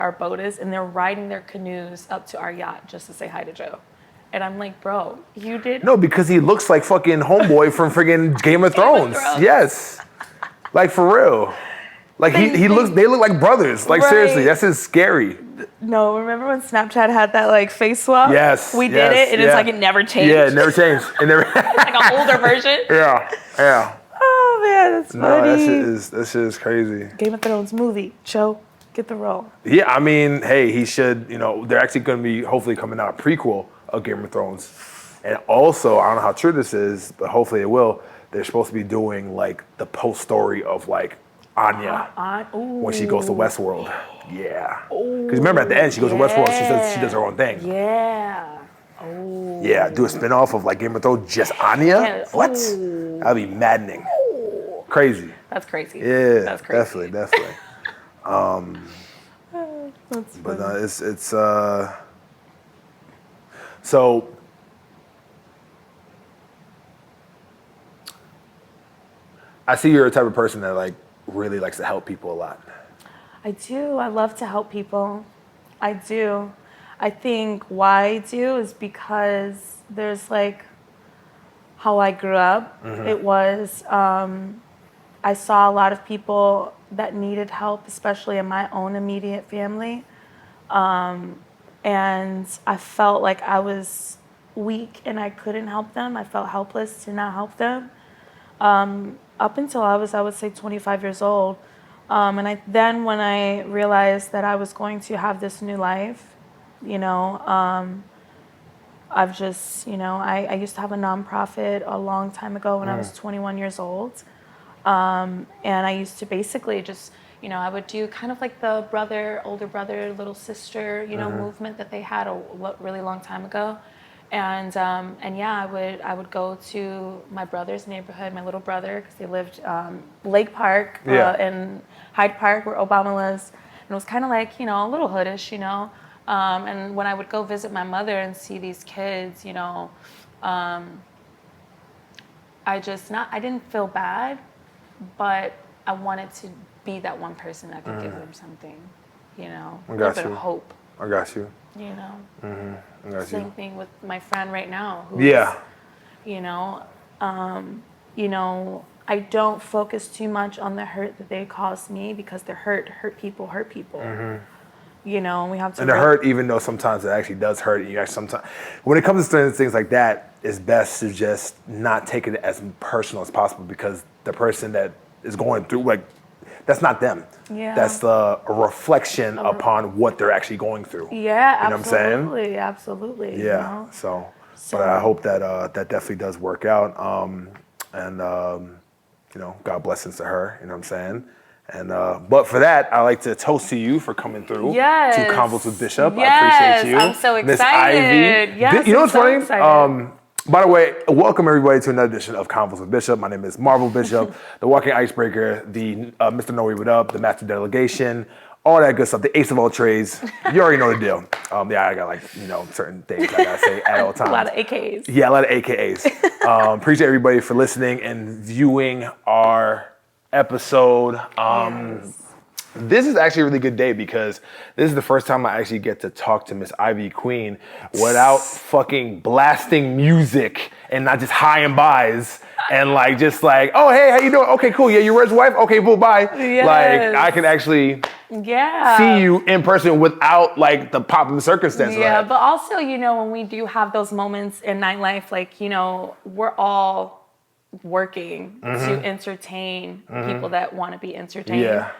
our boat is, and they're riding their canoes up to our yacht just to say hi to Joe. And I'm like, bro, you did? No, because he looks like fucking homeboy from friggin' Game of Thrones. Yes. Like, for real. Like, they look like brothers. Like, seriously, that's just scary. No, remember when Snapchat had that, like, face swap? Yes. We did it, and it's like it never changed. Yeah, it never changed. It never. It's like an older version. Yeah. Oh, man, that's funny. No, that shit is crazy. Game of Thrones movie. Joe, get the role. Yeah, I mean, hey, he should, they're actually going to be hopefully coming out a prequel of Game of Thrones. And also, I don't know how true this is, but hopefully it will. They're supposed to be doing, like, the post story of, like, Anya when she goes to Westworld. Yeah. Because remember, at the end, she goes to Westworld. She does her own thing. Yeah. Oh. Yeah, do a spinoff of, like, Game of Thrones, just Anya? Yeah. What? That'd be maddening. Crazy. That's crazy. Yeah, that's crazy. Definitely. That's But funny. it's so I see you're a type of person that like really likes to help people a lot. I do. I love to help people. I do. I think why I do is because there's like how I grew up. Mm-hmm. It was, I saw a lot of people that needed help, especially in my own immediate family. And I felt like I was weak and I couldn't help them. I felt helpless to not help them. Up until I would say 25 years old. And then when I realized that I was going to have this new life, I've just, I used to have a nonprofit a long time ago when I was 21 years old. And I used to basically just, I would do kind of like the older brother, little sister, movement that they had a really long time ago. And yeah, I would go to my brother's neighborhood, my little brother, because they lived Lake Park in Hyde Park, where Obama lives. And it was kind of like, a little hoodish, and when I would go visit my mother and see these kids, I didn't feel bad, but I wanted to be that one person that could give them something, a little bit of hope. I got you. Mm-hmm. I got Same you. thing with my friend right now. I don't focus too much on the hurt that they caused me because the hurt people. Mm-hmm. We have to. And the hurt, even though sometimes it actually does hurt, you actually sometimes, when it comes to things like that, it's best to just not take it as personal as possible because the person that is going through, like, that's not them. Yeah. That's a reflection upon what they're actually going through. Yeah, you know absolutely, what I'm saying? Absolutely. Yeah. So, but I hope that that definitely does work out. God blessings to her. You know what I'm saying? And but for that, I like to toast to you for coming through. Yes. To Convos with Bishop. Yes. I appreciate you. I'm so excited. Miss Ivy. Yes, You know what's I'm so funny? excited. By the way, welcome everybody to another edition of Convos with Bishop. My name is Marvel Bishop, the walking icebreaker, the Mr. Know What Up, the master delegation, all that good stuff, the ace of all trades. You already know the deal. I got like, certain things I gotta say at all times. A lot of AKs. Yeah, a lot of AKAs. Appreciate everybody for listening and viewing our episode. Yes. This is actually a really good day because this is the first time I actually get to talk to Miss Ivy Queen without fucking blasting music and not just high and buys and just like, oh, hey, how you doing? Okay, cool. Yeah, you were his wife? Okay, cool, bye. Yes. Like, I can actually see you in person without like the pop of circumstance. Yeah, but also, when we do have those moments in nightlife, like, we're all working to entertain people that want to be entertained. Yeah.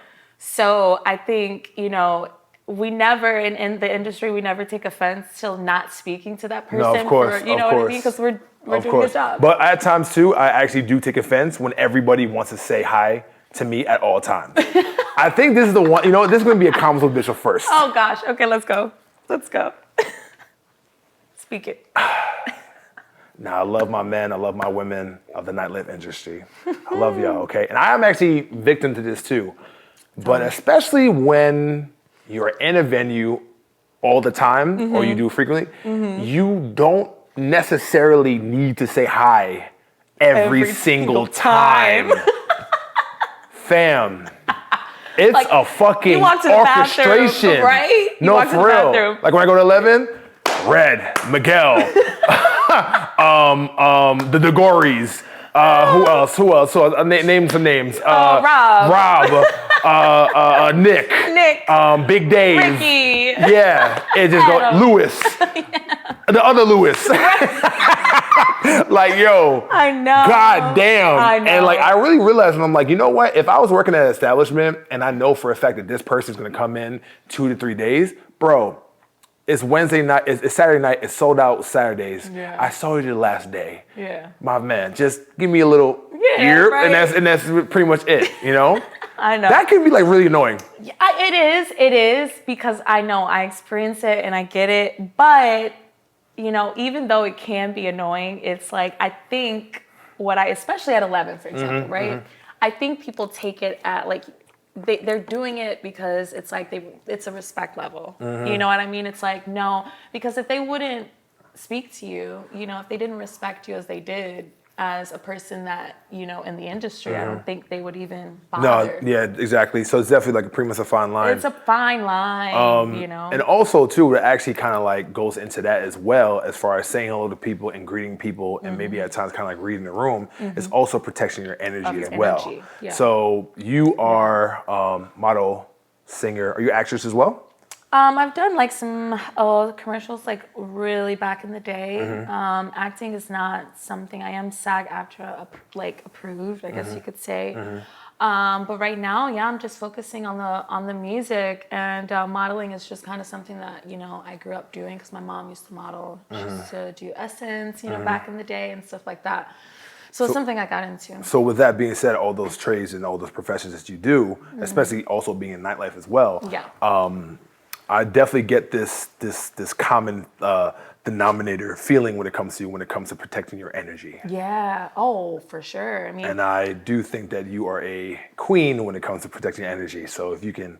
So I think, we never, in the industry, we never take offense till not speaking to that person. No, of course. What I mean? Because we're doing a good job. But at times, too, I actually do take offense when everybody wants to say hi to me at all times. I think this is the one, this is going to be a Convos with Bishop first. Oh, gosh. Okay, let's go. Speak it. Now, I love my men. I love my women of the nightlife industry. I love y'all, okay? And I am actually victim to this, too. But especially when you're in a venue all the time, or you do frequently, you don't necessarily need to say hi every single time. Fam, It's like, a fucking you walk to the orchestration. bathroom, right? You No, walk to for the real. bathroom. Like when I go to 11, Red, Miguel, the Degories. Who else? Name some names. Rob. Nick. Big Dave. Ricky. Yeah. It just goes. Lewis. The other Lewis. Like, yo. I know. God damn. I know. And like, I really realized, and I'm like, you know what? If I was working at an establishment and I know for a fact that this person's going to come in 2 to 3 days, bro, it's Wednesday night, it's Saturday night, it's sold out Saturdays. Yeah. I saw you the last day. Yeah. My man, just give me a little ear, right. and that's pretty much it, you know? I know. That can be like really annoying. Yeah, it is, because I know I experience it and I get it. But, you know, even though it can be annoying, it's like, I think especially at 11, for example, right? I think people take it at like, they're doing it because it's like it's a respect level. You know what I mean? It's like, no, because if they wouldn't speak to you, you know, if they didn't respect you as they did as a person that, you know, in the industry, I don't think they would even bother. No, yeah, exactly. So it's definitely like pretty much a fine line. It's a fine line, you know. And also too, it actually kind of like goes into that as well, as far as saying hello to people and greeting people, and maybe at times kind of like reading the room. It's also protecting your energy as well. Energy, yeah. So you are model, singer. Are you actress as well? I've done like some commercials like really back in the day. Acting is not something. I am SAG-AFTRA like approved, I guess you could say. But right now, yeah, I'm just focusing on the music, and modeling is just kind of something that, you know, I grew up doing because my mom used to model. She used to do Essence, you know, back in the day and stuff like that. So it's something I got into. So with that being said, all those trades and all those professions that you do, especially also being in nightlife as well. Yeah. I definitely get this common denominator feeling when it comes to protecting your energy. Yeah. Oh, for sure. I mean, And I do think that you are a queen when it comes to protecting your energy. So if you can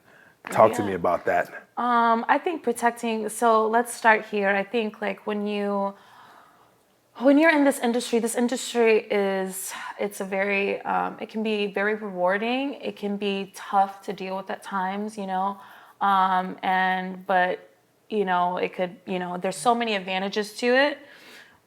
talk to me about that. I think protecting. So let's start here. I think like when you're in this industry it's a very it can be very rewarding. It can be tough to deal with at times, you know. But you know, it could, you know, there's so many advantages to it.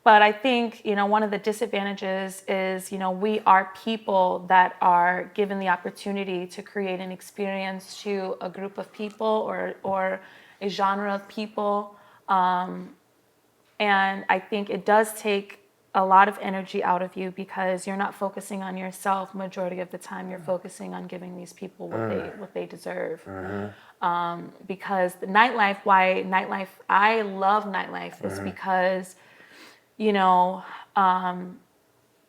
But I think, you know, one of the disadvantages is, you know, we are people that are given the opportunity to create an experience to a group of people or a genre of people. And I think it does take a lot of energy out of you because you're not focusing on yourself majority of the time. You're focusing on giving these people what they deserve. Because the nightlife, I love nightlife is because, you know,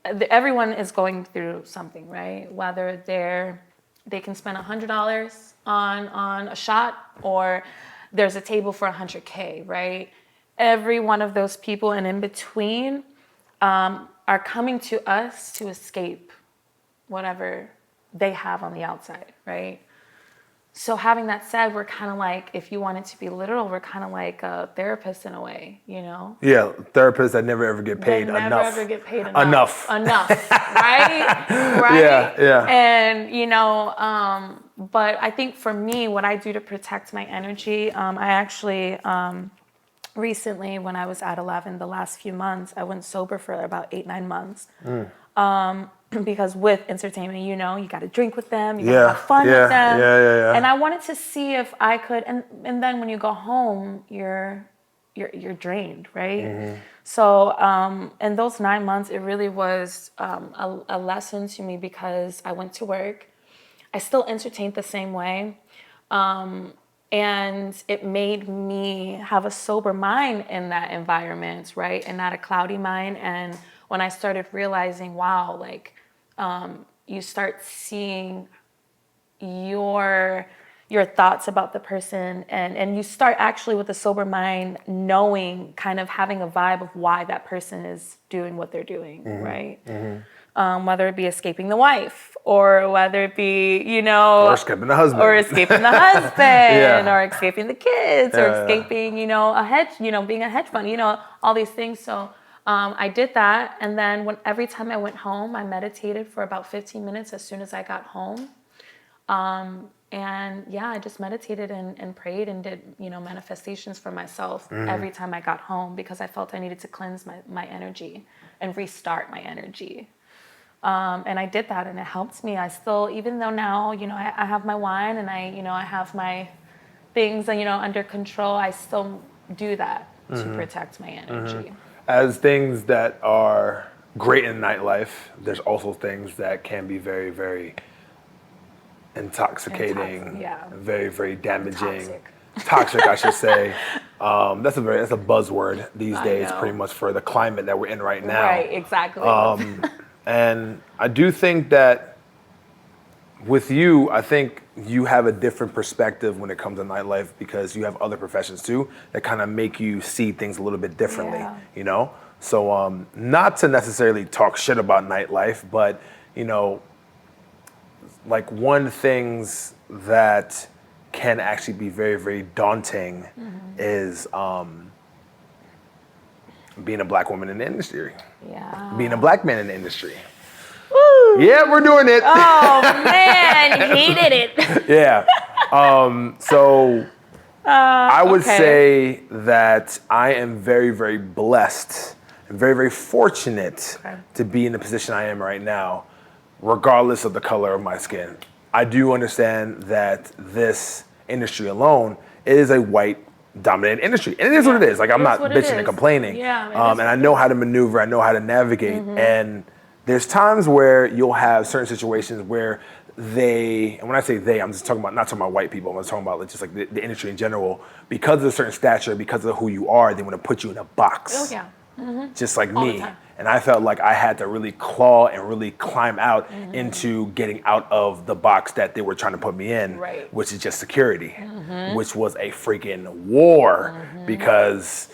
everyone is going through something, right? Whether they can spend $100 on a shot, or there's a table for $100K, right? Every one of those people and in between are coming to us to escape whatever they have on the outside, right? So having that said, we're kind of like, if you want it to be literal, we're kind of like a therapist in a way, you know? Yeah, therapists that never ever get paid Never enough. ever get paid Enough. Right? Right? Yeah. And, you know, but I think for me, what I do to protect my energy, I actually, recently when I was at 11, the last few months, I went sober for about 8-9 months. Because with entertainment, you know, you got to drink with them, you got to have fun with them. Yeah. And I wanted to see if I could, and then when you go home, you're drained, right? So in those 9 months, it really was a lesson to me because I went to work. I still entertained the same way. And it made me have a sober mind in that environment, right? And not a cloudy mind. And when I started realizing, wow, like, you start seeing your thoughts about the person, and you start actually with a sober mind knowing, kind of having a vibe of why that person is doing what they're doing, right? Whether it be escaping the wife, or whether it be, you know, or escaping the husband, or escaping the kids, or escaping, you know, being a hedge fund, you know, all these things. So I did that, and then every time I went home, I meditated for about 15 minutes as soon as I got home. And yeah, I just meditated and prayed and did, manifestations for myself every time I got home, because I felt I needed to cleanse my energy and restart my energy. And I did that, and it helped me. I still, even though now, I have my wine and I have my things, under control, I still do that to protect my energy. As things that are great in nightlife, there's also things that can be very, very intoxicating, very, very damaging. Toxic, I should say. That's a buzzword these days, pretty much, for the climate that we're in right now. Right, exactly. And I do think that with you, I think you have a different perspective when it comes to nightlife, because you have other professions too that kind of make you see things a little bit differently, So not to necessarily talk shit about nightlife, but, like one things that can actually be very, very daunting is being a black woman in the industry. Yeah. Being a black man in the industry. Woo. Yeah, we're doing it. Oh man, he did it. Yeah. So I would say that I am very, very blessed and very, very fortunate to be in the position I am right now, regardless of the color of my skin. I do understand that this industry alone is a white dominated industry. And it is what it is. Like, I'm not bitching and complaining. Yeah, and I know how to maneuver, I know how to navigate. And there's times where you'll have certain situations where and when I say they, I'm just talking about, not talking about white people, I'm just talking about just like the industry in general, because of a certain stature, because of who you are, they want to put you in a box. Oh yeah. Just like All me. the time. And I felt like I had to really claw and really climb out into getting out of the box that they were trying to put me in, which is just security, which was a freaking war, because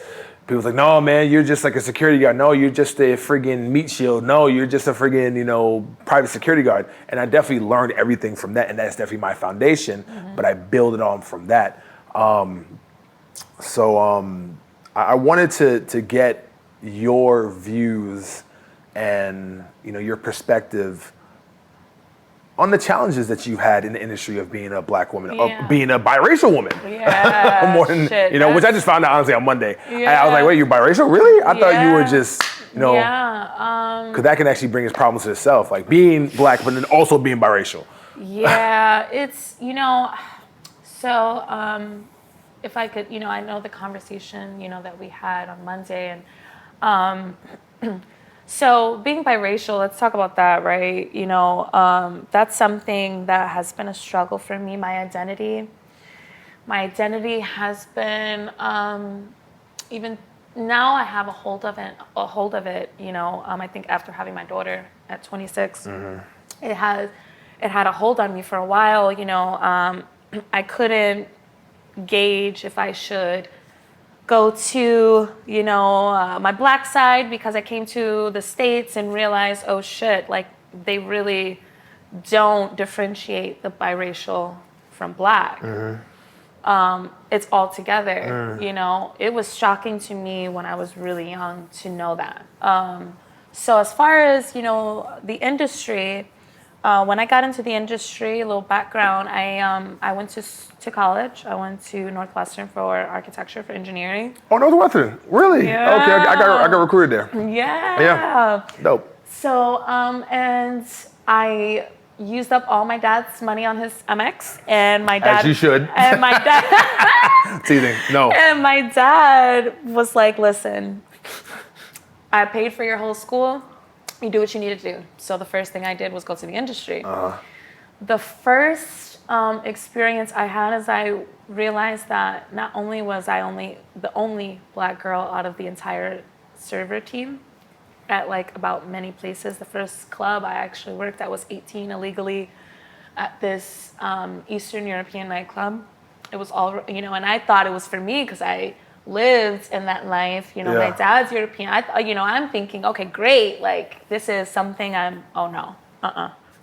people's like, no, man, you're just like a security guard. No, you're just a friggin' meat shield. No, you're just a friggin', private security guard. And I definitely learned everything from that, and that's definitely my foundation, but I build it on from that. I wanted to get your views and your perspective on the challenges that you had in the industry of being a black woman, of being a biracial woman. Yeah, More than, which I just found out honestly on Monday. I was like, wait, you're biracial? Really? I thought you were just, because that can actually bring its problems to itself, like being black but then also being biracial. Yeah, it's, so if I could, I know the conversation, that we had on Monday, and so being biracial, let's talk about that, right? That's something that has been a struggle for me. My identity has been, even now I have a hold of it, I think after having my daughter at 26, it had a hold on me for a while. I couldn't gauge if I should go to, my black side, because I came to the States and realized, oh shit, like they really don't differentiate the biracial from black. It's all together, It was shocking to me when I was really young to know that. So as far as, the industry, when I got into the industry, a little background, I went to college. I went to Northwestern for architecture, for engineering. Oh, Northwestern, really? Yeah. Okay, I got recruited there. Yeah. Dope. So, and I used up all my dad's money on his MX, and my dad. As you should. And my dad. Teasing. No. And my dad was like, "Listen, I paid for your whole school. You do what you need to do." So the first thing I did was go to the industry. The first experience I had is I realized that not only was I the only black girl out of the entire server team at like about many places. The first club I actually worked at was 18 illegally at this Eastern European nightclub. It was all, and I thought it was for me because I lived in that life. My dad's European. I'm thinking, okay, great. Like this is something oh no,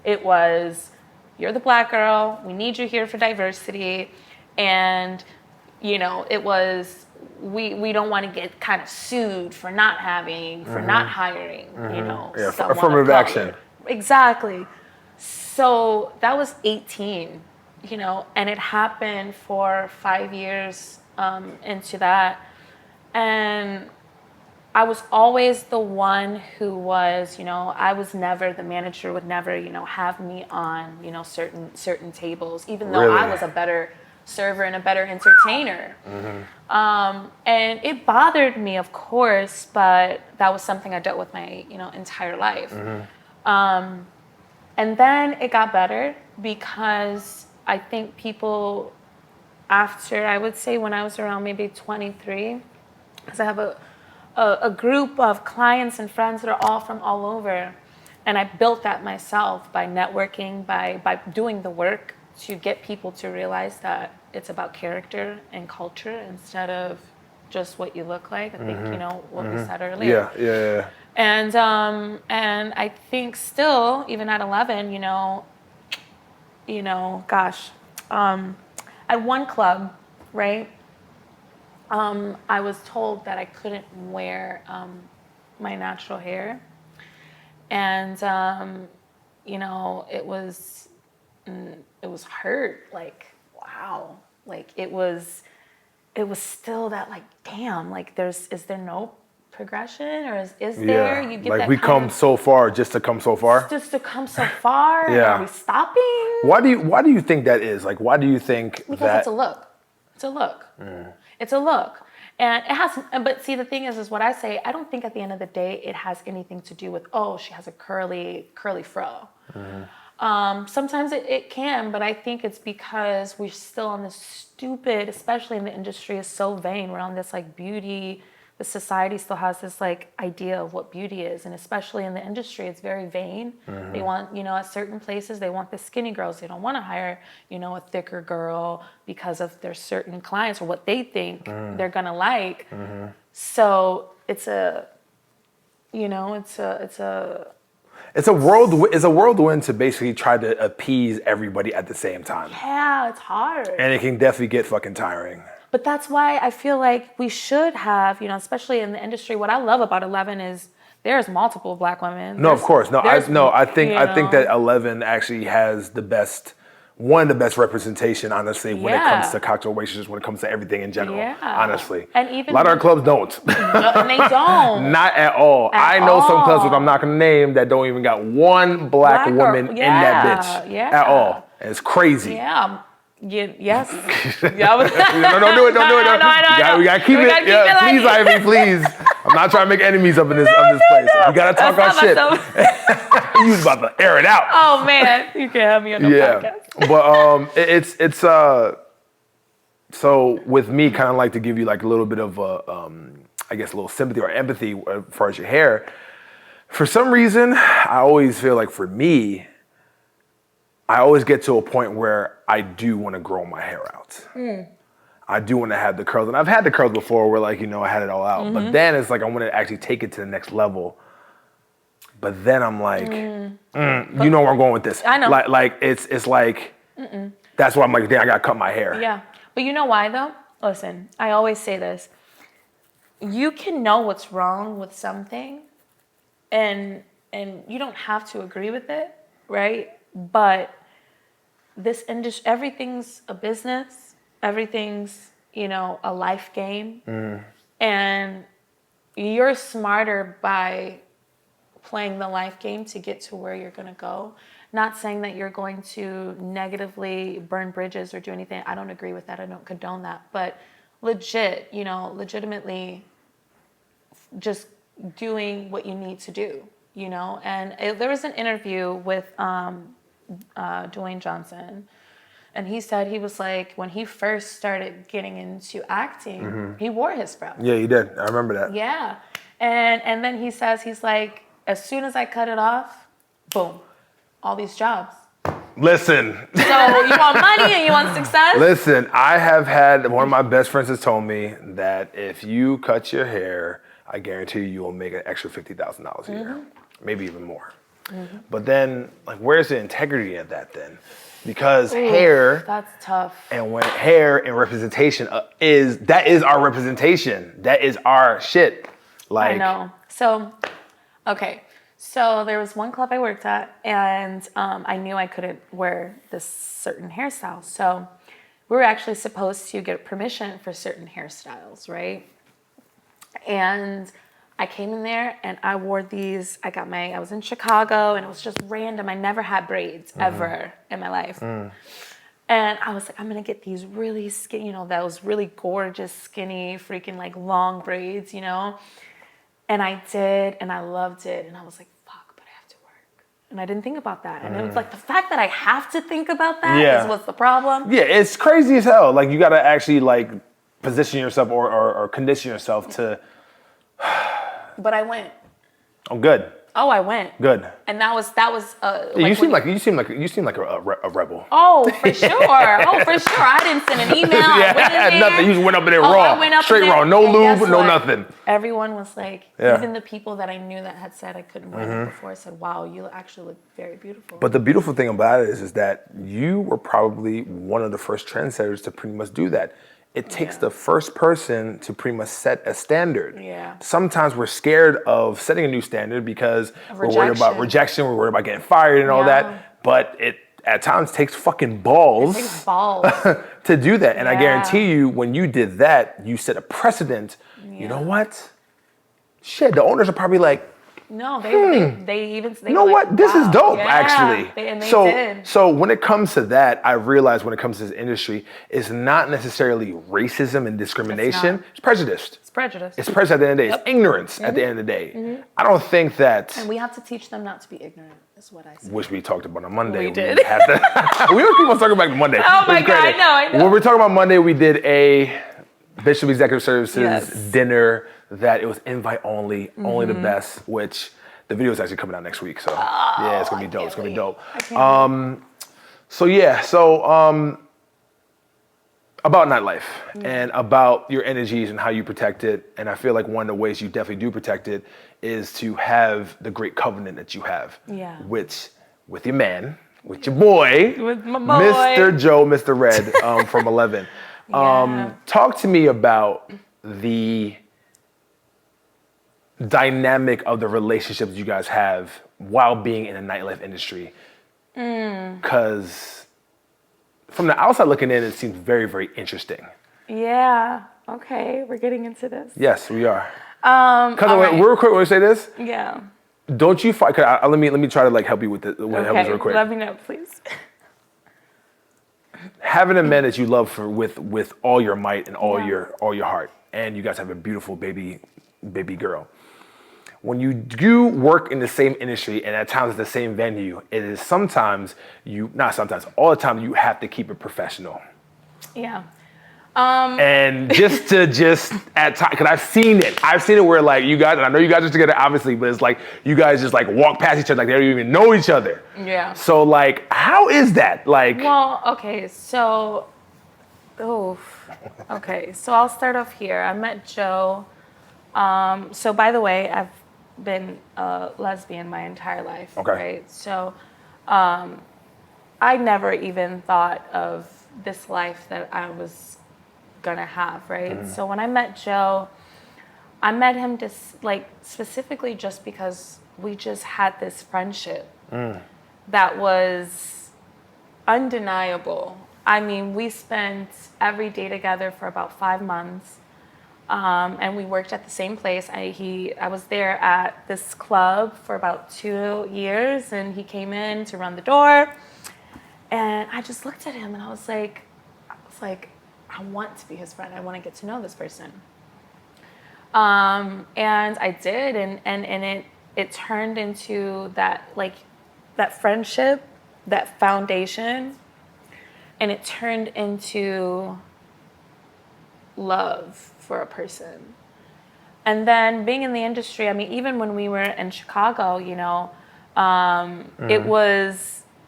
It was, you're the black girl. We need you here for diversity. And, it was, we don't want to get kind of sued for not having, for not hiring, affirmative action. Exactly. So that was 18. and it happened for 5 years into that. And I was always the one who was, I was never, the manager would never, have me on, certain tables, even though I was a better server and a better entertainer. And it bothered me, of course, but that was something I dealt with my, entire life. And then it got better because I think people after, I would say when I was around maybe 23, because I have a group of clients and friends that are all from all over. And I built that myself by networking, by doing the work to get people to realize that it's about character and culture instead of just what you look like. I think, what we said earlier. Yeah. And I think still, even at 11, at one club, right? I was told that I couldn't wear my natural hair, and it was hurt. Like, wow, like it was still that, like, damn, like is there no progression, or is there? You get like that we come so far just to come so far. Just to come so far. Yeah. Are we stopping? Why do you think that is? Like, why do you think because that? It's a look. It's a look. It's a look. And it has, but see, the thing is what I say, I don't think at the end of the day it has anything to do with, she has a curly fro. Sometimes it can, but I think it's because we're still on this stupid, especially in the industry, is so vain. We're on this like beauty. The society still has this like idea of what beauty is, and especially in the industry, it's very vain. They want, at certain places, they want the skinny girls. They don't want to hire, a thicker girl because of their certain clients or what they think they're gonna like. So it's a whirlwind to basically try to appease everybody at the same time. Yeah, it's hard. And it can definitely get fucking tiring. But that's why I feel like we should have, especially in the industry. What I love about 11 is there's multiple Black women. No, of course. I think that 11 actually has one of the best representation, honestly, when it comes to cocktail waitresses, when it comes to everything in general, honestly. And even a lot of our clubs don't. No, and they don't. Not at all. I know some clubs that I'm not going to name that don't even got one black woman in that bitch at all. And it's crazy. Yeah. Yes. No, don't do it. No. We gotta keep it. Please, Ivy, please. I'm not trying to make enemies up in this place. We gotta talk our shit. You was about to air it out. Oh man, you can't have me on the podcast. But it's so with me, kind of like to give you like a little bit of I guess a little sympathy or empathy as far as your hair. For some reason, I always feel like for me, I always get to a point where I do want to grow my hair out. I do want to have the curls. And I've had the curls before where like, I had it all out. But then it's like I want to actually take it to the next level. But then I'm like, you know where I'm going with this. I know. Like it's like, that's why I'm like, damn, I got to cut my hair. Yeah. But you know why though? Listen, I always say this. You can know what's wrong with something and you don't have to agree with it, right? But this industry, everything's a business, everything's, a life game. And you're smarter by playing the life game to get to where you're going to go. Not saying that you're going to negatively burn bridges or do anything. I don't agree with that. I don't condone that. But legitimately just doing what you need to do, And there was an interview with Dwayne Johnson, and he said he was like, when he first started getting into acting, he wore his fro. Yeah, he did. I remember that. Yeah. And then he says, he's like, as soon as I cut it off, boom, all these jobs. Listen. So you want money and you want success? Listen, I have had, one of my best friends has told me that if you cut your hair, I guarantee you will make an extra $50,000 a year, maybe even more. But then, like, where's the integrity of that then? Because hair, that's tough. And when hair and representation is our representation. That is our shit. Like, I know. So, okay. So there was one club I worked at, and I knew I couldn't wear this certain hairstyle. So we were actually supposed to get permission for certain hairstyles, right? And I came in there and I wore these. I was in Chicago, and it was just random. I never had braids ever in my life. And I was like, I'm gonna get these really skinny, those really gorgeous, skinny, freaking like long braids, And I did, and I loved it. And I was like, fuck, but I have to work. And I didn't think about that. And it was like, the fact that I have to think about that is what's the problem. Yeah, it's crazy as hell. Like, you gotta actually like position yourself or condition yourself to. But I went. Oh, good. Oh, I went. Good. And that was. You seem like a rebel. Oh, for sure. I didn't send an email. Yeah, nothing. You just went up in there raw, straight raw, no lube, no nothing. Everyone was like, even the people that I knew that had said I couldn't wear them before said, "Wow, you actually look very beautiful." But the beautiful thing about it is that you were probably one of the first trendsetters to pretty much do that. It takes the first person to pretty much set a standard. Yeah. Sometimes we're scared of setting a new standard because we're worried about rejection, we're worried about getting fired and all that. But it at times takes fucking balls, to do that. And I guarantee you, when you did that, you set a precedent. You know what? Shit, the owners are probably like, no, they even. You know what? This is dope, actually. And they so, did. So when it comes to that, I realize when it comes to this industry, it's not necessarily racism and discrimination. It's prejudice. It's prejudice. It's prejudice at the end of the day. It's ignorance at the end of the day. I don't think that. And we have to teach them not to be ignorant, is what I say. Which we talked about on Monday. We did. We were people talking about Monday. Oh my God, I know. When we were talking about Monday, we did a Bishop Executive Services dinner that it was invite only, only the best, which the video is actually coming out next week. So yeah, it's gonna be dope. It's gonna be dope. About Nightlife and about your energies and how you protect it. And I feel like one of the ways you definitely do protect it is to have the great covenant that you have. Yeah. With your man, with your boy, with my boy, Mr. Joe, Mr. Red from 11. Talk to me about the dynamic of the relationships you guys have while being in the nightlife industry. Because from the outside looking in, it seems very, very interesting. Yeah. Okay. We're getting into this. Yes, we are. Real quick, when we say this. Yeah. Don't you find? Let me try to like help you with it. Help us real quick. Let me know, please. Having a man that you love with all your might and all your heart, and you guys have a beautiful baby girl. When you do work in the same industry and at times at the same venue, it is all the time you have to keep it professional. Yeah. And just at times, because I've seen it where like you guys, and I know you guys are together obviously, but it's like you guys just like walk past each other like they don't even know each other. Yeah. So like, how is that? Like, well, okay, so I'll start off here. I met Joe. So by the way, I've been a lesbian my entire life. Okay. Right. So, I never even thought of this life that I was gonna have, right? So when I met Joe, I met him just like specifically just because we just had this friendship that was undeniable. I mean, we spent every day together for about 5 months, and we worked at the same place. I was there at this club for about 2 years, and he came in to run the door, and I just looked at him and I was like, I want to be his friend. I want to get to know this person. And I did, and it turned into that friendship, that foundation, and it turned into love for a person. And then being in the industry, I mean, even when we were in Chicago,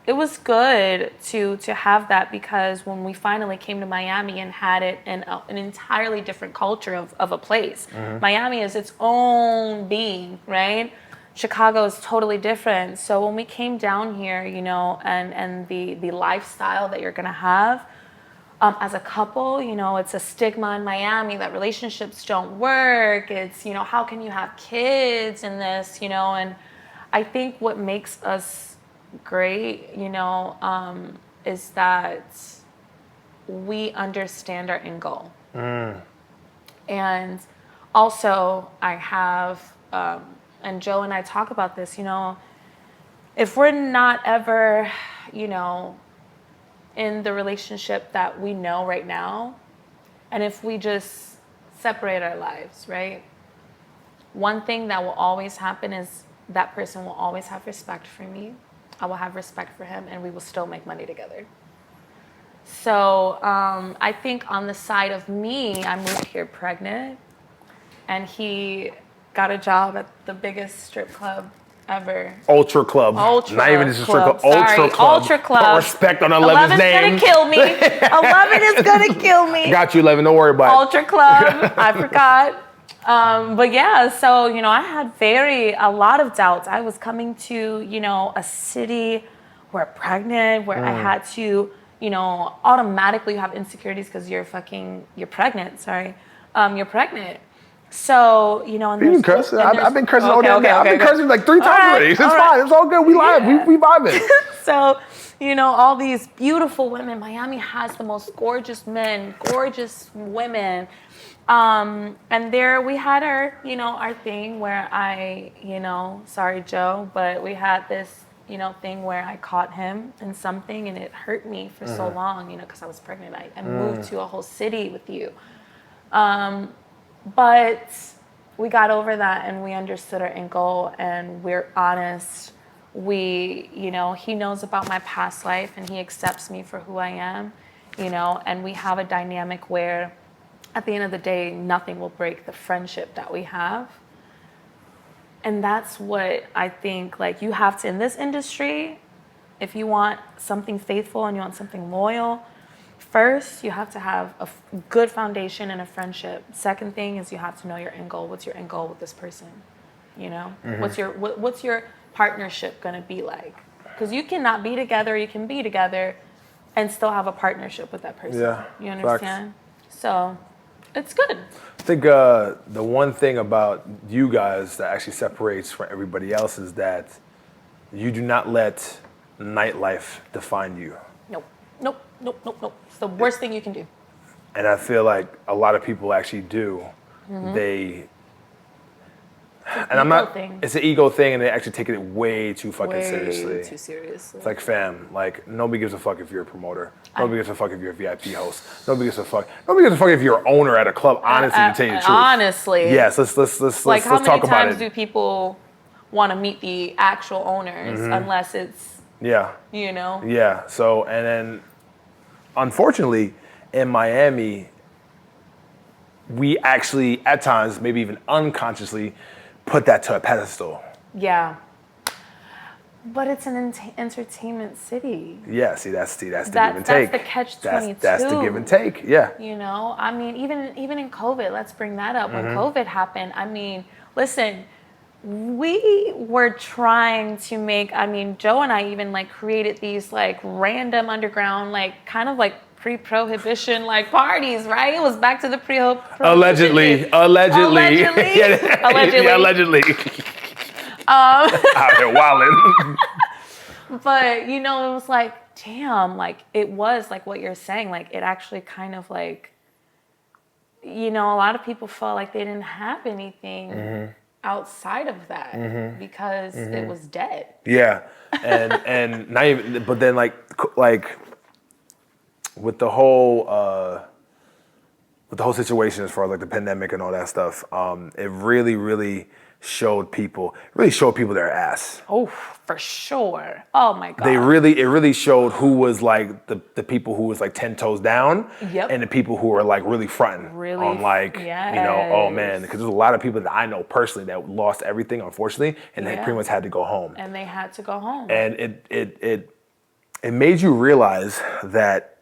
it was good to have that, because when we finally came to Miami and had it in an entirely different culture of a place. Miami is its own being, right? Chicago is totally different. So when we came down here, and the lifestyle that you're gonna have as a couple, it's a stigma in Miami that relationships don't work. It's, how can you have kids in this, and I think what makes us great, is that we understand our end goal. And also, I have, and Joe and I talk about this, if we're not ever, in the relationship that we know right now, and if we just separate our lives, right? One thing that will always happen is that person will always have respect for me. I will have respect for him, and we will still make money together. So I think on the side of me, I moved here pregnant, and he got a job at the biggest strip club ever. Ultra Club. Not even just a strip club. Ultra Club. Ultra Club. Put respect on 11's name. 11's gonna kill me. 11 is gonna kill me. Got you, 11. Don't worry about it. Ultra Club. I forgot. But yeah, so, I had a lot of doubts. I was coming to, a city where pregnant, where I had to, automatically have insecurities because you're pregnant, you're pregnant. So, and you can curse. I've been cursing all day. I've been cursing like 3 times already. It's fine. It's all good. We live. We vibing. So, all these beautiful women. Miami has the most gorgeous men, gorgeous women. And there we had our thing where I, sorry, Joe, but we had this, thing where I caught him in something and it hurt me for so long, because I was pregnant. I moved to a whole city with you. But we got over that and we understood our end goal and we're honest. He knows about my past life and he accepts me for who I am, and we have a dynamic where at the end of the day, nothing will break the friendship that we have. And that's what I think, you have to, in this industry, if you want something faithful and you want something loyal, first, you have to have a good foundation and a friendship. Second thing is you have to know your end goal. What's your end goal with this person? What's your partnership going to be like? Because you cannot be together, you can be together and still have a partnership with that person. Yeah, you understand? Facts. So it's good. I think the one thing about you guys that actually separates from everybody else is that you do not let nightlife define you. Nope. It's the worst thing you can do. And I feel like a lot of people actually do. It's an ego thing and they actually take it way too fucking seriously. Way too seriously. It's like, fam, nobody gives a fuck if you're a promoter. Nobody gives a fuck if you're a VIP host. Nobody gives a fuck if you're an owner at a club, honestly, to tell you the truth. Honestly. Yes, let's talk about it. How many times do people want to meet the actual owners unless it's, Yeah, so, and then, unfortunately, in Miami, we actually, at times, maybe even unconsciously, put that to a pedestal. Yeah. But it's an entertainment city. Yeah, that's the give and take. That's the catch-22. That's the give and take, yeah. Even in COVID, let's bring that up. When COVID happened, listen, we were trying to make, Joe and I even created these random underground, kind of pre-prohibition parties, right? It was back to the pre-prohibition. Allegedly. Yeah, allegedly. Out here wildin'. But it was damn, it was what you're saying, it actually kind of a lot of people felt like they didn't have anything outside of that because it was dead. Yeah, and not even, but then with the whole situation as far as the pandemic and all that stuff, it really showed people their ass. Oh, for sure. Oh my God. It really showed who was the people who was 10 toes down, and the people who were really fronting on oh man, because there's a lot of people that I know personally that lost everything, unfortunately, and they pretty much had to go home. And they had to go home. And it made you realize that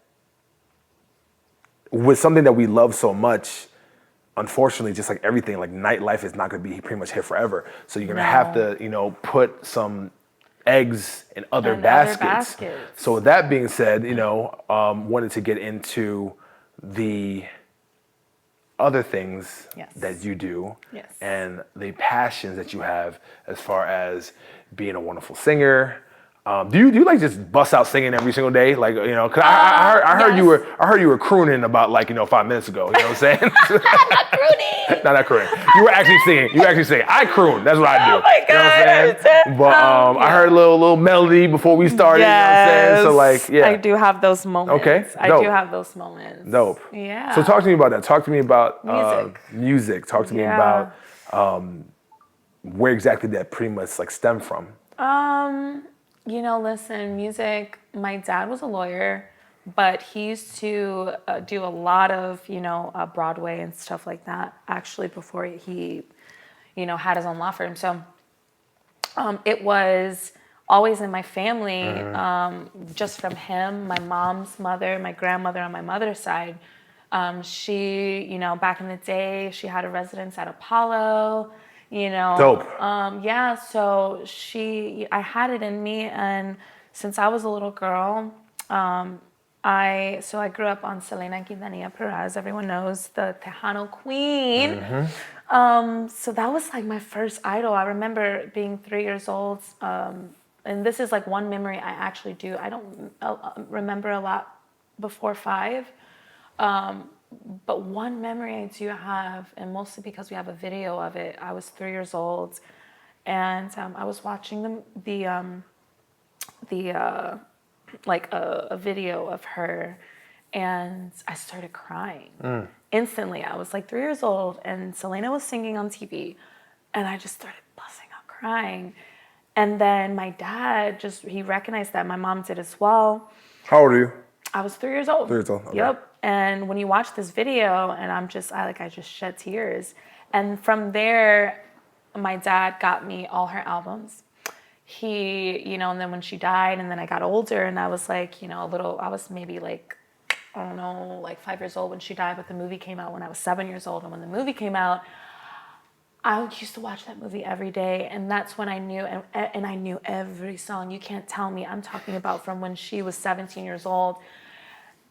with something that we love so much, unfortunately, just like everything, nightlife is not going to be pretty much here forever. So you're going to have to, put some eggs in other baskets. So with that being said, wanted to get into the other things Yes. that you do, Yes. and the passions that you have as far as being a wonderful singer. Do you like just bust out singing every single day? Like, you know, cause I heard yes. you were crooning about, like, 5 minutes ago. You know what I'm saying? Not crooning. Not crooning. You were actually singing. I croon. That's what I do. Oh my God. You know what I'm saying? But I heard a little melody before we started. Yes. You know what I'm saying? So, like, yeah. I do have those moments. Okay. I Dope. do have those moments. Dope. Yeah. So talk to me about that. Talk to me about Music. Talk to me about where exactly that pretty much like stemmed from. Listen, music, my dad was a lawyer, but he used to do a lot of, Broadway and stuff like that, actually, before he, had his own law firm. So it was always in my family, just from him, my mom's mother, my grandmother on my mother's side. She, back in the day, she had a residence at Apollo. Dope. So I had it in me, and since I was a little girl, I grew up on Selena Quintanilla Perez. Everyone knows the Tejano Queen. So that was like my first idol. I remember being 3 years old, and this is like one memory I actually do. I don't remember a lot before 5. But one memory I do have, and mostly because we have a video of it, I was 3 years old, and I was watching a video of her, and I started crying instantly. I was like 3 years old, and Selena was singing on TV, and I just started busting out crying. And then my dad he recognized that. My mom did as well. How old are you? I was 3 years old. 3 years old. Okay. Yep. And when you watch this video, and I just shed tears. And from there, my dad got me all her albums. And then when she died, and then I got older, and I was like, I was maybe like, I don't know, like 5 years old when she died, but the movie came out when I was 7 years old. And when the movie came out, I used to watch that movie every day, and that's when I knew, and I knew every song. You can't tell me. I'm talking about from when she was 17 years old.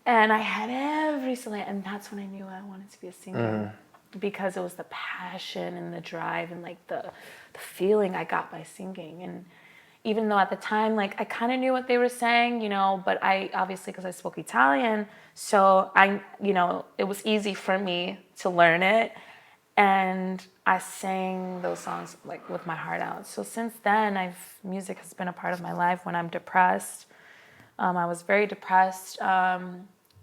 And I had every single, and that's when I knew I wanted to be a singer, because it was the passion and the drive and like the feeling I got by singing. And even though at the time, like I kind of knew what they were saying, but I obviously, because I spoke Italian, so it was easy for me to learn it. And I sang those songs like with my heart out. So since then, music has been a part of my life. When I'm depressed, I was very depressed.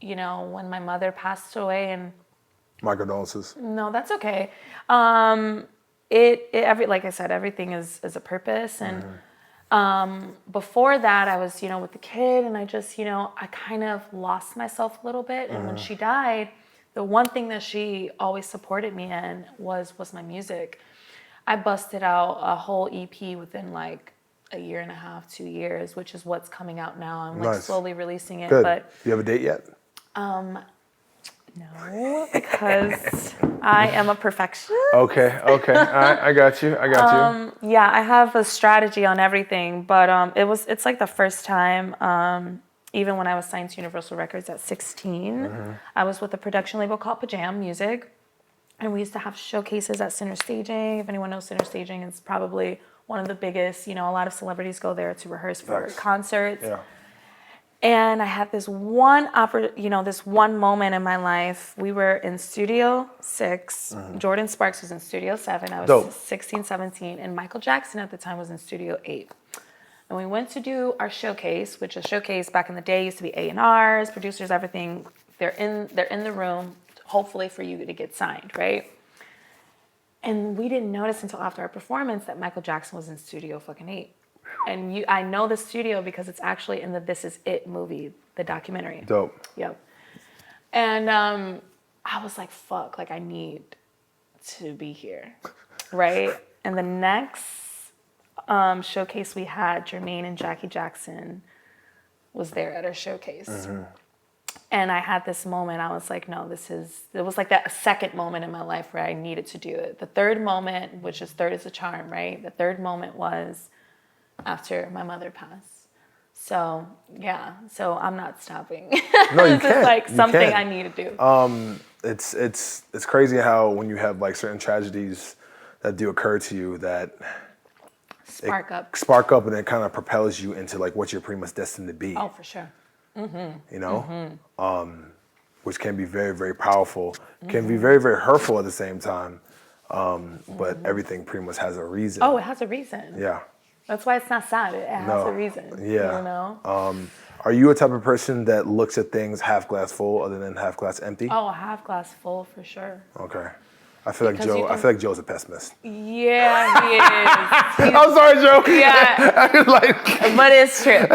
When my mother passed away, and my condolences. No, that's okay. Like I said, everything is a purpose. And before that, I was, with the kid, and I just, I kind of lost myself a little bit. And when she died, the one thing that she always supported me in was my music. I busted out a whole EP within like a year and a half, 2 years, which is what's coming out now. I'm like slowly releasing it. Good. But do you have a date yet? No, because I am a perfectionist. Okay. All right, I got you. Yeah, I have a strategy on everything, but it's like the first time, even when I was signed to Universal Records at 16, I was with a production label called Pajam Music, and we used to have showcases at Center Staging. If anyone knows Center Staging, it's probably one of the biggest, a lot of celebrities go there to rehearse for concerts. Yeah. And I had this one moment in my life. We were in Studio 6. Jordan Sparks was in Studio 7. I was 16, 17. And Michael Jackson at the time was in Studio 8. And we went to do our showcase, which a showcase back in the day used to be A&Rs, producers, everything. They're in the room, hopefully for you to get signed, right? And we didn't notice until after our performance that Michael Jackson was in Studio fucking 8. And I know the studio because it's actually in the This Is It movie, the documentary. Dope. Yep. And I was like, fuck, like I need to be here, right? And the next showcase we had, Jermaine and Jackie Jackson was there at our showcase. And I had this moment, I was like, no, it was like that second moment in my life where I needed to do it. The third moment, which is third is a charm, right? The third moment was after my mother passed. So I'm not stopping. No, you This is like something I need to do. it's crazy how when you have like certain tragedies that do occur to you that Spark up and it kind of propels you into like what you're pretty much destined to be. Oh, for sure. You know, which can be very, very powerful, can be very, very hurtful at the same time. But everything pretty much has a reason. Oh, it has a reason. Yeah. That's why it's not sad. It has a reason. Yeah. You know? Are you a type of person that looks at things half glass full other than half glass empty? Oh, a half glass full for sure. Okay. I feel like Joe's a pessimist. Yeah, he is. I'm sorry, Joe. Yeah. But it's true.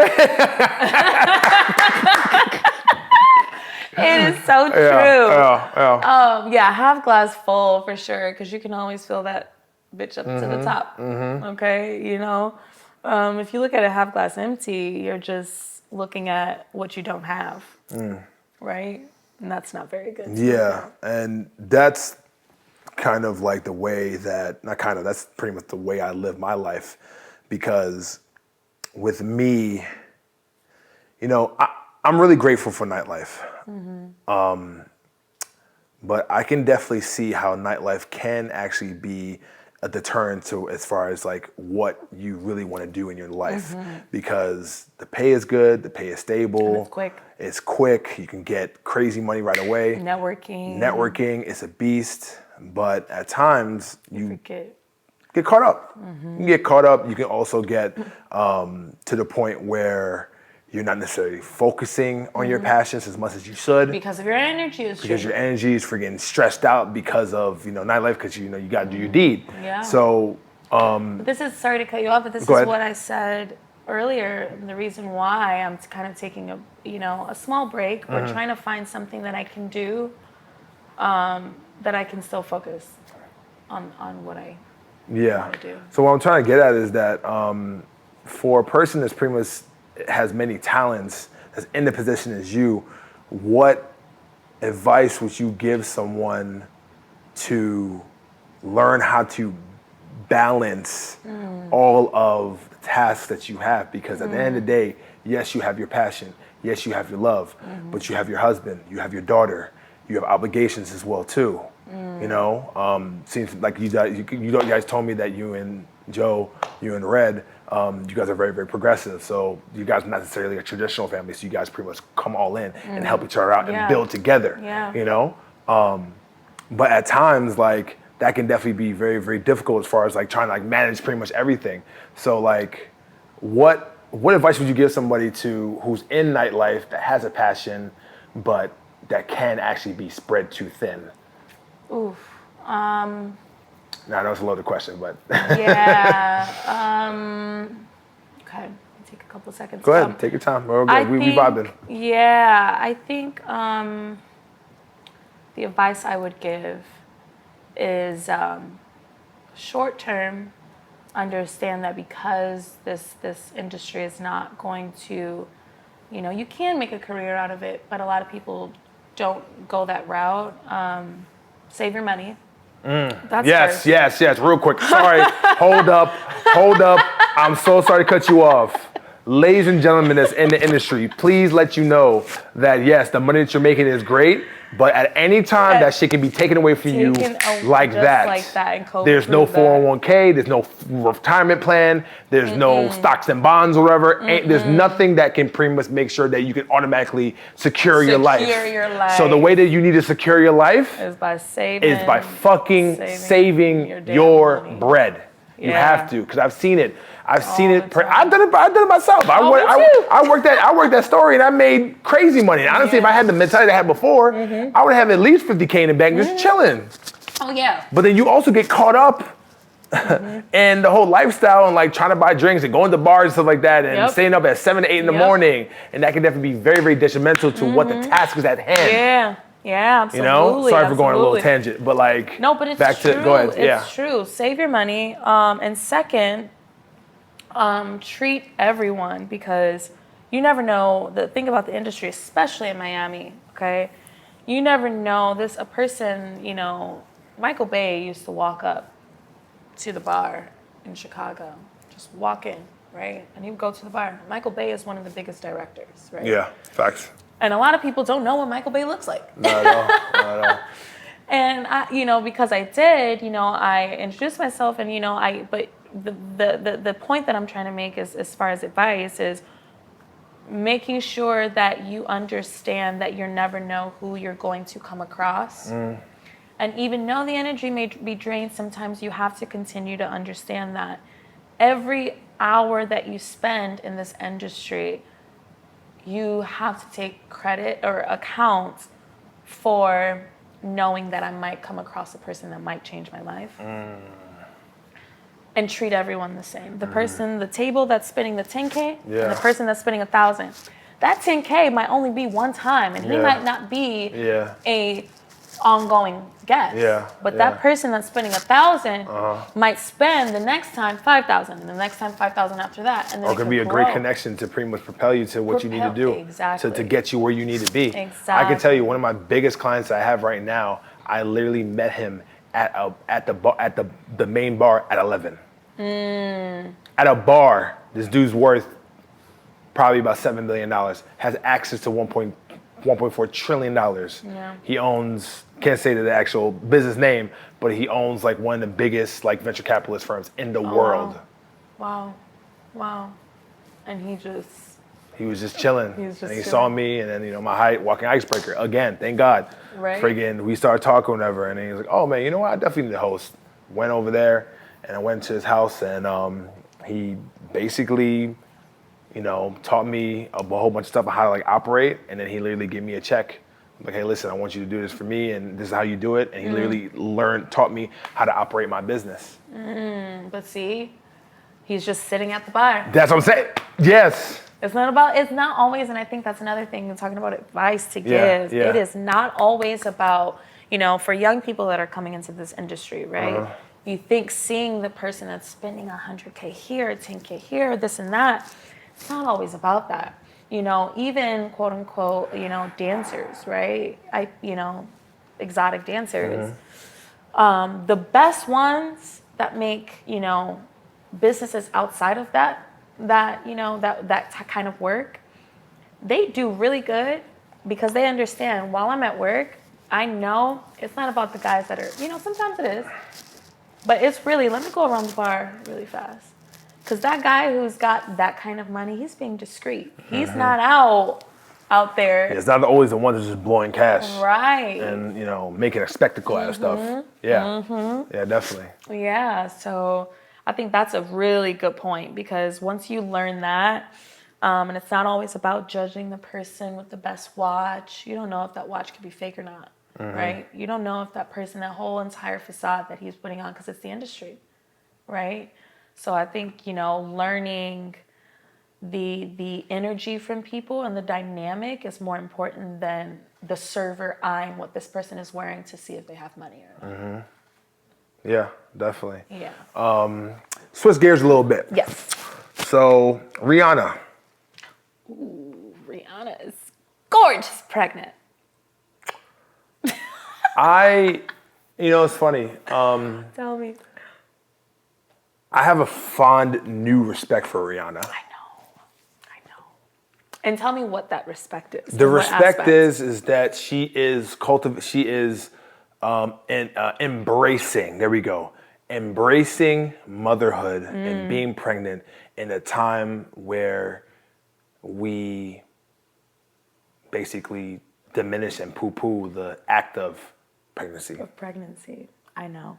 It is so true. Yeah, half glass full for sure, because you can always fill that bitch up to the top. Okay, you know? If you look at a half glass empty, you're just looking at what you don't have, right? And that's not very good. Yeah, and that's kind of like the way that's pretty much the way I live my life, because with me, you know, I'm really grateful for nightlife. But I can definitely see how nightlife can actually be a deterrent to as far as like what you really want to do in your life, because the pay is good, the pay is stable, and it's quick, you can get crazy money right away. Networking is a beast, but at times you get caught up. You can get caught up. You can also get to the point where you're not necessarily focusing on your passions as much as you should. Because of your energy is Because your energy is freaking stressed out because of, you know, nightlife, because you know you gotta do your deed. Yeah. So this is, sorry to cut you off, but this is what I said earlier. The reason why I'm kind of taking a small break or trying to find something that I can do that I can still focus on what I want to do. So what I'm trying to get at is that for a person that's pretty much has many talents, that's in the position as you, what advice would you give someone to learn how to balance all of the tasks that you have? Because at the end of the day, yes, you have your passion, yes, you have your love, but you have your husband, you have your daughter, you have obligations as well too. You know, seems like you guys told me that you and Joe, you and Red, you guys are very, very progressive. So you guys are not necessarily a traditional family. So you guys pretty much come all in and help each other out and build together. Yeah. You know, but at times like that can definitely be very, very difficult as far as like trying to like manage pretty much everything. So like, what advice would you give somebody who's in nightlife that has a passion, but that can actually be spread too thin? Oof. Now, I know it's a loaded question, but yeah. Okay, take a couple seconds. Go ahead, take your time. We're okay. We vibing. Yeah, I think the advice I would give is short term. Understand that because this industry is not going to, you can make a career out of it, but a lot of people don't go that route. Save your money. That's yes. Real quick. Sorry. Hold up. I'm so sorry to cut you off. Ladies and gentlemen that's in the industry, please let you know that yes, the money that you're making is great, but at any time that shit can be taken away from you like that. And there's no 401k, there's no retirement plan, there's no stocks and bonds or whatever. There's nothing that can pretty much make sure that you can automatically secure your life. So the way that you need to secure your life is by saving. Is by fucking saving your bread. You have to, because I've seen it. I've done it myself. I worked that story and I made crazy money. And honestly, if I had the mentality I had before, I would have at least 50K in the bank just chilling. Oh yeah. But then you also get caught up in the whole lifestyle and like trying to buy drinks and going to bars and stuff like that and staying up at 7 to 8 in the morning. And that can definitely be very, very detrimental to what the task is at hand. Yeah, absolutely. Sorry for going a little tangent, but like no, but it's back true. To go ahead. It's true. Save your money, and second, treat everyone, because you never know. The thing about the industry, especially in Miami, okay, you never know. A person, Michael Bay used to walk up to the bar in Chicago, just walk in, right, and he would go to the bar. Michael Bay is one of the biggest directors, right? Yeah, facts. And a lot of people don't know what Michael Bay looks like. Not at all. Not at all. And because I did, I introduced myself, and but the point that I'm trying to make is, as far as advice, is making sure that you understand that you never know who you're going to come across. And even though the energy may be drained, sometimes you have to continue to understand that every hour that you spend in this industry, you have to take credit or account for knowing that I might come across a person that might change my life. And treat everyone the same. The person, the table that's spinning the 10K, and the person that's spinning 1,000. That 10K might only be one time, and he might not be a ongoing guest. But that person that's spending 1,000 might spend the next time 5,000, and the next time 5,000 after that, and then or it could be a great connection to pretty much propel you to what you need to do, to get you where you need to be. I can tell you, one of my biggest clients I have right now, I literally met him at the main bar at 11. At a bar, this dude's worth probably about $7 billion, has access to $1.4 trillion. He owns, can't say the actual business name, but he owns like one of the biggest like venture capitalist firms in the world. Wow. And he was just chilling. And he saw me, and then, my walking icebreaker. Again, thank God. Right. Friggin', we started talking, whatever, and he was like, oh man, you know what? I definitely need to host. Went over there, and I went to his house, and he basically, taught me a whole bunch of stuff on how to like operate, and then he literally gave me a check. I'm like, hey, listen, I want you to do this for me, and this is how you do it. And he literally taught me how to operate my business. But see, he's just sitting at the bar. That's what I'm saying. Yes. It's not always, and I think that's another thing, talking about advice to give. It is not always about, for young people that are coming into this industry, right? You think seeing the person that's spending 100K here, 10K here, this and that, it's not always about that. Even quote unquote, dancers, right? Exotic dancers. The best ones that make, businesses outside of that kind of work, they do really good because they understand, while I'm at work, I know it's not about the guys that are, sometimes it is, but it's really, let me go around the bar really fast. Because that guy who's got that kind of money, he's being discreet. He's not out there. It's not always the one that's just blowing cash. Right. And, making a spectacle out of stuff. Yeah. Yeah, definitely. Yeah, so I think that's a really good point, because once you learn that, and it's not always about judging the person with the best watch. You don't know if that watch could be fake or not, right? You don't know if that person, that whole entire facade that he's putting on, because it's the industry, right? So I think, learning the energy from people and the dynamic is more important than the server eyeing what this person is wearing to see if they have money or not. Yeah, definitely. Yeah. Switch gears a little bit. Yes. So, Rihanna. Ooh, Rihanna is gorgeous pregnant. It's funny. Tell me. I have a fond new respect for Rihanna. I know. And tell me what that respect is. The respect is that she is embracing. There we go. Embracing motherhood and being pregnant in a time where we basically diminish and poo-poo the act of pregnancy. I know.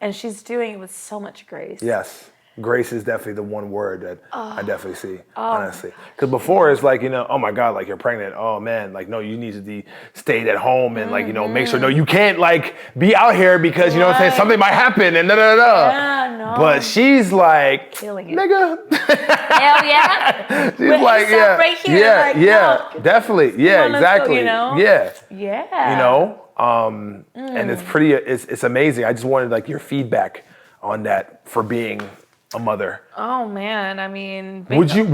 And she's doing it with so much grace. Yes. Grace is definitely the one word that I definitely see, honestly. Because before it's like, oh my God, like you're pregnant. Oh man, like no, you need to stay at home and like, make sure, no, you can't like be out here because, you know what I'm saying, something might happen and da-da-da-da. Yeah, no. But she's like, killing it. Nigga. Hell yeah. She's like, yeah, right here, yeah, like, yeah, no. definitely. Yeah, exactly. Yeah. Yeah. And it's pretty, it's amazing. I just wanted like your feedback on that for being a mother. Oh man, I mean, would you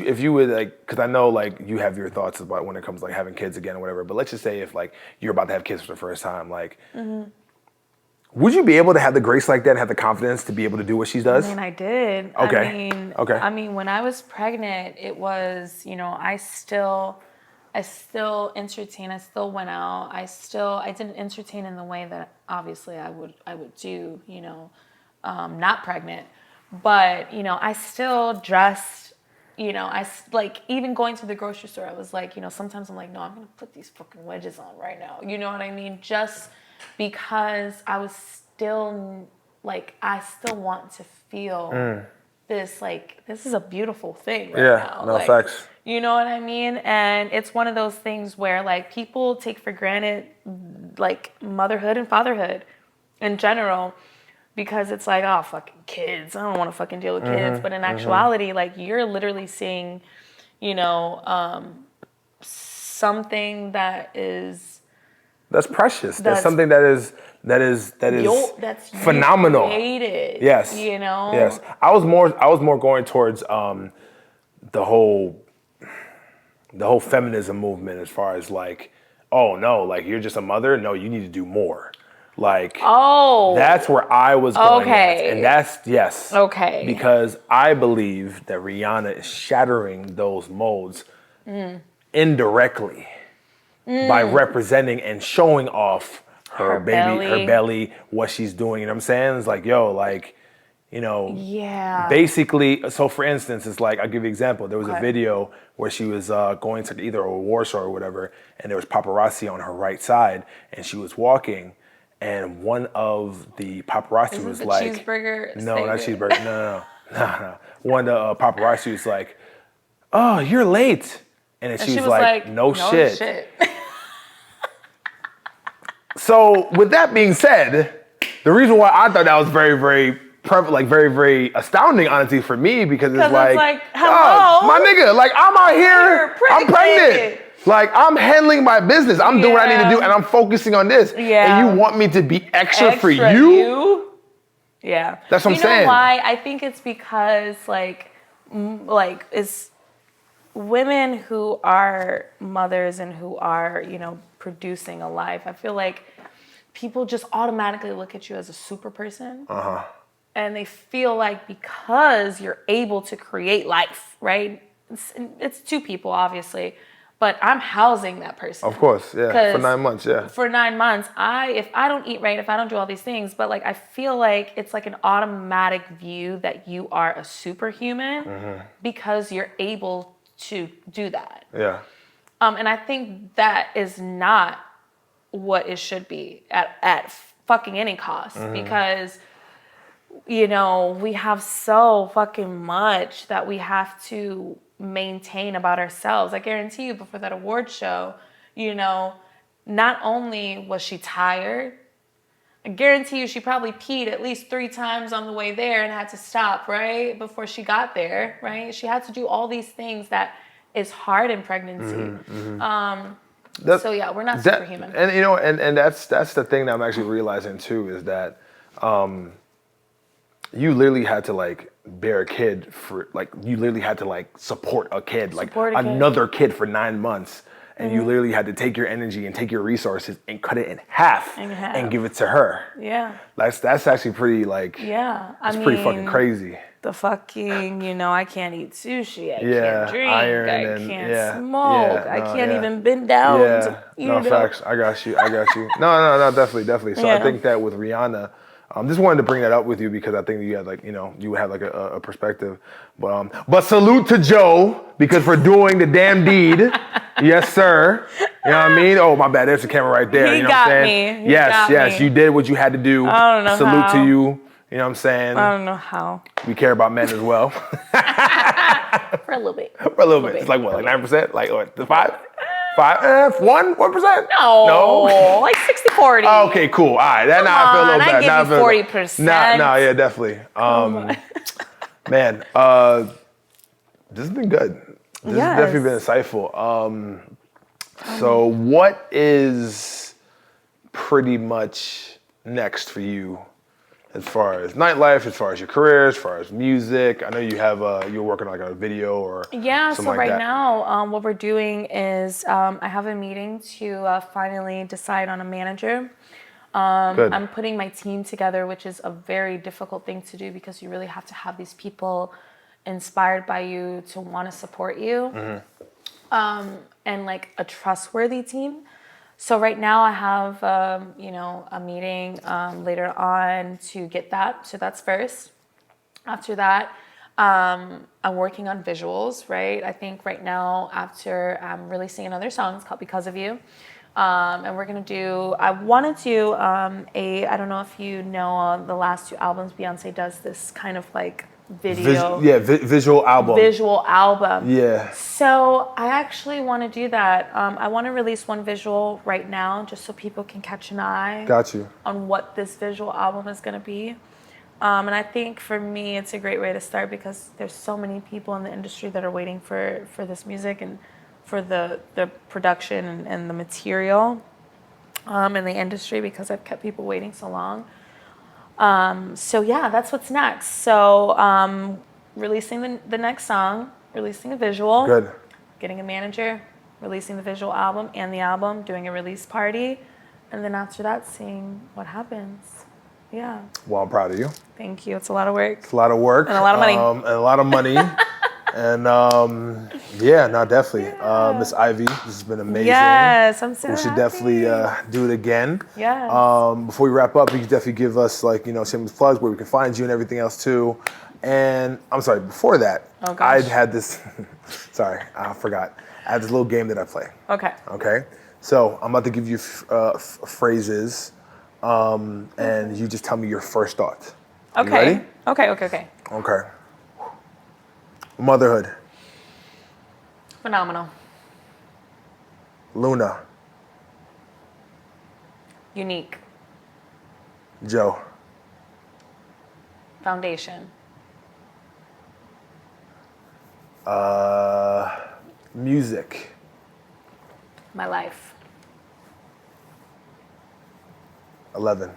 if you would like, because I know like you have your thoughts about when it comes to like having kids again or whatever, but let's just say if like you're about to have kids for the first time, like would you be able to have the grace like that and have the confidence to be able to do what she does? I mean, I did. Okay. I mean, when I was pregnant, it was, I still I still entertain. I still went out. I didn't entertain in the way that obviously I would do, you know, not pregnant. But, you know, I still dressed, you know, like even going to the grocery store, I was like, you know, sometimes I'm like, no, I'm going to put these fucking wedges on right now. You know what I mean? Just because I was still like, I still want to feel this, like, this is a beautiful thing right now. No, like, facts. You know what I mean? And it's one of those things where like people take for granted like motherhood and fatherhood in general because it's like, oh, fucking kids. I don't want to fucking deal with kids. But in actuality, like you're literally seeing, you know, something that is that's precious. That's something that is that's phenomenal. You created, yes. You know? Yes. I was more going towards the whole feminism movement as far as like, oh no, like you're just a mother. No, you need to do more. Like, that's where I was going at. And that's, yes. Okay. Because I believe that Rihanna is shattering those molds indirectly by representing and showing off her belly, what she's doing. You know what I'm saying? It's like, yo, like, you know, basically, so for instance, it's like, I'll give you an example. There was a video where she was going to either a award show or whatever, and there was paparazzi on her right side, and she was walking, and one of the paparazzi was like, cheeseburger? No, not cheeseburger. No. One of the paparazzi was like, oh, you're late. And then she was like, no shit. So with that being said, the reason why I thought that was very, very very, very astounding, honestly, for me, because it's like, hello, my nigga, like I'm out here, I'm pregnant. Like I'm handling my business. I'm doing what I need to do, and I'm focusing on this. And you want me to be extra for you? Yeah. That's what I'm saying. You know why? I think it's because like it's women who are mothers and who are, you know, producing a life. I feel like people just automatically look at you as a super person. And they feel like because you're able to create life, right? It's two people, obviously, but I'm housing that person. Of course, yeah. For 9 months, yeah. For 9 months, if I don't eat right, if I don't do all these things, but like I feel like it's like an automatic view that you are a superhuman because you're able to do that. Yeah. And I think that is not what it should be at fucking any cost because, you know, we have so fucking much that we have to maintain about ourselves. I guarantee you before that award show, you know, not only was she tired, I guarantee you she probably peed at least 3 times on the way there and had to stop, right? Before she got there, right? She had to do all these things that is hard in pregnancy. So yeah, we're not superhuman. And you know, and that's the thing that I'm actually realizing too, is that you literally had to like bear a kid for like, you literally had to like support a kid, like another kid for 9 months. And you literally had to take your energy and take your resources and cut it in half and give it to her. Yeah. That's actually pretty like, it's pretty fucking crazy. The fucking, you know, I can't eat sushi. I can't drink. I can't smoke. I can't even bend down. Facts. I got you. No, definitely. So I think that with Rihanna, just wanted to bring that up with you because I think you had like, you know, you would have like a perspective. But salute to Joe because for doing the damn deed. Yes, sir. You know what I mean? Oh, my bad. There's the camera right there. You know what I'm saying? Yes. You did what you had to do. I don't know salute how. to you. You know what I'm saying? I don't know how. We care about men as well. For a little bit. It's like what, like 9%? Like what, the 5? 1%? No. Like 60-40. Oh, okay, cool. All right. That now I feel a little better. I give you 40%. No, yeah, definitely. Man, this has been good. This has definitely been insightful. So what is pretty much next for you as far as nightlife, as far as your career, as far as music? I know you have you're working on like a video or something so like right that. now what we're doing is I have a meeting to finally decide on a manager. I'm putting my team together, which is a very difficult thing to do because you really have to have these people inspired by you to want to support you. and like a trustworthy team. So right now I have, a meeting later on to get that. So that's first. After that, I'm working on visuals, right? I think right now after I'm releasing another song, it's called Because of You. And we're going to do, I want to do I don't know if you know the last 2 albums, Beyonce does this kind of like video. Visual album. Visual album. Yeah. So I actually want to do that. I want to release one visual right now just so people can catch an eye. Got you. On what this visual album is going to be. And I think for me, it's a great way to start because there's so many people in the industry that are waiting for this music and for the production and the material in the industry because I've kept people waiting so long. So yeah, that's what's next. So releasing the next song, releasing a visual. Good. Getting a manager, releasing the visual album and the album, doing a release party, and then after that, seeing what happens. Yeah. Well, I'm proud of you. Thank you. It's a lot of work. It's a lot of work. And a lot of money. And a lot of money. And definitely. Miss Ivy, this has been amazing. Yes, I'm so We should happy. definitely do it again. Yes. Before we wrap up, you can definitely give us shameless plugs where we can find you and everything else too. And I'm sorry, before that, Oh, gosh. I had this, sorry, I forgot. I have this little game that I play. Okay. Okay? So I'm about to give you phrases and you just tell me your first thought. You Okay. ready? Okay. Okay. Motherhood. Phenomenal. Luna. Unique. Joe. Foundation. Music. My life. 11.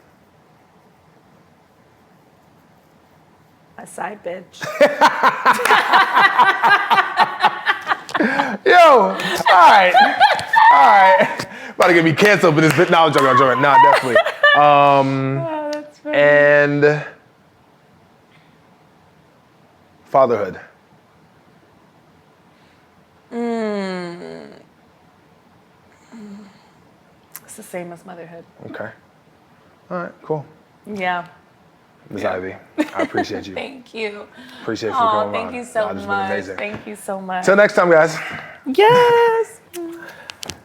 My side bitch. Yo, all right. About to get me canceled for this bit. No, I'm joking. Nah, definitely. Oh, that's funny. And fatherhood. It's the same as motherhood. Okay. All right, cool. Yeah. Miss Ivy, I appreciate you. Thank you. Appreciate you for coming on. Thank you so This has been much. amazing. Thank you so much. Till next time, guys. Yes.